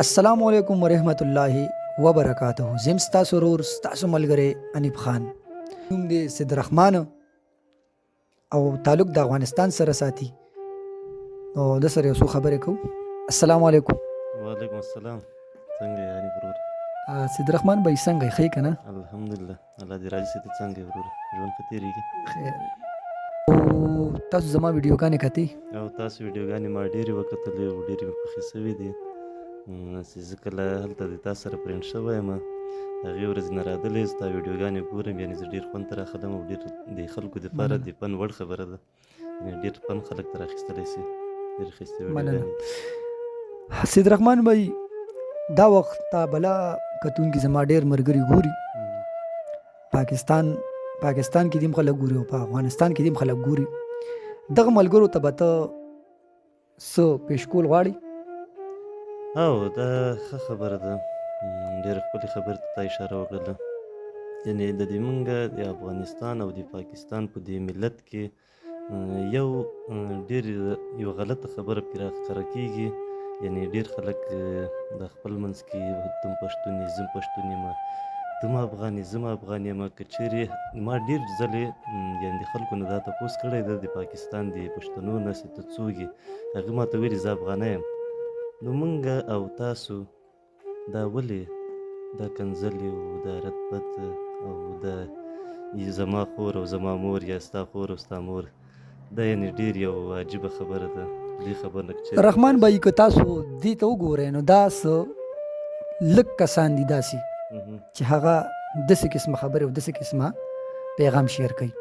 السلام علیکم ورحمت الله وبرکاته. زم ستاسو ورور ستاسو ملګری انیب خان. نوم دی سید رحمان او تعلق د افغانستان سره ساتي. نو د سره یو څو خبرې کوو. السلام علیکم. وعلیکم السلام. څنګه یې یعنی ورور؟ سید رحمان به څنګه ښه کنه؟ الحمدلله. الله دې راضي سي. ته څنګه یې ورور؟ ژوند ښه تېرېږي؟ خیر. او تاسو زما ویډیوګانې کتئ؟ او تاسو ویډیوګانې ما ډېرې وکتلې او ډېرې مې خوښې سوي دي. چې زه کله هلته د تا سره فرینډ شوی یم هغې ورځې نه راغلی زه ستا ویډیوګانې ګورم، یعنې زه ډېر خوند ترې اخلم او ډېر د خلکو دپاره د فن وړ خبره ده، یعنې ډېر فن خلک ترې اخیستلی سي. ډېرې ښایستې ویډیوګانې. سید رحمان بھائی دا وخت تا بلا کتونکي زما ډېر ملګري ګوري. پاکستان کې دیم خلک ګوري او په افغانستان کې دیم خلک ګوري. دغه ملګرو ته به ته څه پیش کول غواړې؟ او دا ښه خبره ده، ډېره ښکلې خبرې ته تا اشاره وکړله. یعنې د دې موږ د افغانستان او د پاکستان په دې ملت کې یو غلطه خبره پرې راښکاره کېږي. یعنې ډېر خلک د خپل منځ کې تم پښتون یې زه پښتون یم، تم افغان یې زه افغان یم. که چیرې ما ډېر ځلې یعنې د خلکو نه دا تپوس کړی ده د پاکستان د پښتنو نه چې ته څوک یې، هغې ما ته ویلي زه افغانه یم. نو موږ او تاسو دا ولې دا کنځلې او دا رتبت او دا زما خور او زما مور یا ستا خور او ستا مور، دا یعنې ډېر یو عجیبه خبره ده. دې خبر نه رحمان بھائی که تاسو دې ته وګورئ نو دا څه لږ کسان دي داسې چې هغه داسې قسمه خبرې او داسې قسمه پیغام شیر کوي.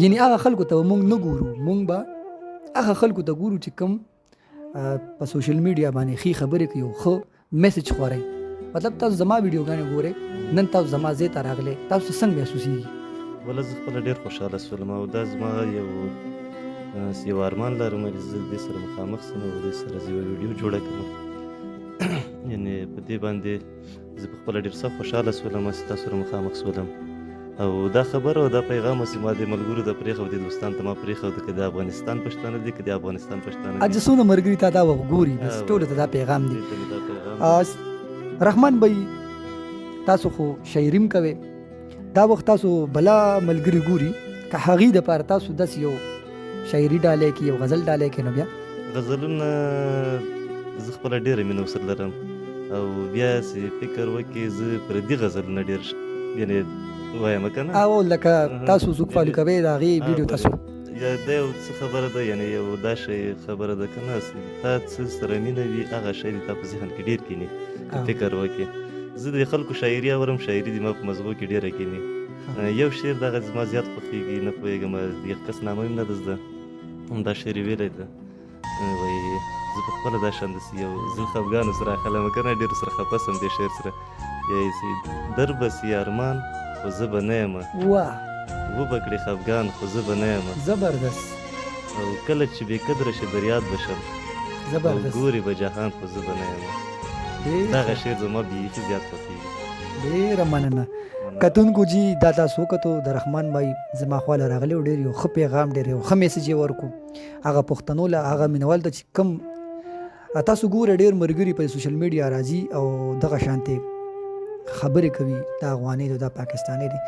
یعنې هغه خلکو ته موږ نه ګورو، موږ به هغه خلکو ته ګورو چې کوم په سوشل میډیا باندې ښې خبرې کوي او ښه میسج خپروي. مطلب تاسو زما ویډیوګانې ګورئ، نن تاسو زما ځای ته راغلی، تاسو څنګه محسوسېږي؟ وله زه خپله ډېر خوشحاله شولم او دا زما یو ارمان لرم چې زه دې سره مخامخ شم او دې سره زه یوه ویډیو جوړه کړم. یعنې په دې باندې زه په خپله ډېر سخت خوشحاله شولم چې تاسو سره مخامخ شولم. او دا خبره او دا پیغام چې ما د ملګرو ته پرېښود، دوستانو ته ما پرېښود، که د افغانستان پښتانه دي که د افغانستان پښتانه دي، څونه ملګري تا دا وخت ګوري، بس ټولو ته دا پیغام دی. رحمان بھائی تاسو خو شاعري هم کوئ، دا وخت تاسو بلا ملګري ګوري، که هغې دپاره تاسو داسې یو شاعري ډالۍ کړي، یو غزل ډالۍ کړي، نو بیا غزلونه زه خپله ډېره مینه ورسره لرم او بیا چې فکر وکړې زه پردي غزلونه ډېر یعنې وایم که نه، او لکه تاسو څوک فالو کوئ د هغې ویډیو تاسو یا دا یو څه خبره ده، یعنې یو دا شی خبره ده که نه، تا څه سره مینه وي هغه شی دې تا په ذهن کې ډېر کښېني که فکر وکړې. زه د خلکو شاعري اورم، شاعري دې ما په مزغو کې ډېره کښېني. یو شعر دغه زما زیات خوښېږي، نه پوهېږم د یو کس نامه هم نه ده زده، همدا شعر یې ویلی ده، وایي زه په خپله دا شان داسې یو زه خفګانو سره اخلم که نه، ډېر سره خفه سم دې شعر سره. یایي چې در به سي ارمان خو زه به نه یم، وبه کړې خفګان خو زه به نه یم، زبردست. او کله چې بې قدره شي در یاد به شم، او ګورې به جهان خو زه به نه یم. دغه شعر زما بیخي زیات خوښېږي. ډېره مننه. کتونکو جي دا تاسو وکتو د رحمان بھائی زما خواله راغلی او ډېر یو ښه پیغام، ډېر یو ښه میسج یې ورکړو هغه پښتنو له، هغه مینوال ته چې کوم تاسو ګورئ ډېر ملګري په سوشل میډیا راځي او دغه شانتې خبرې کوي، دا افغاني دی دا پاکستاني دی.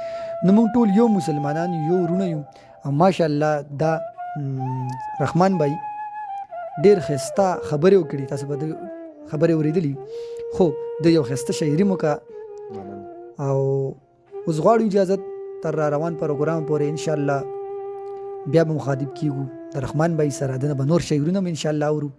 نو موږ ټول یو مسلمانان یو وروڼه یو او ماشاءالله دا رحمان بھائی ډېر ښایسته خبرې وکړي، تاسو به د خبرې اورېدلي، خو د یو ښایسته شاعري مو که او اوس غواړو اجازت تر را روان پروګرام پورې انشاءالله بیا به مخاطب کیږو د رحمان بھائی سره، دنه به نور شعرونه هم انشاءالله اورو.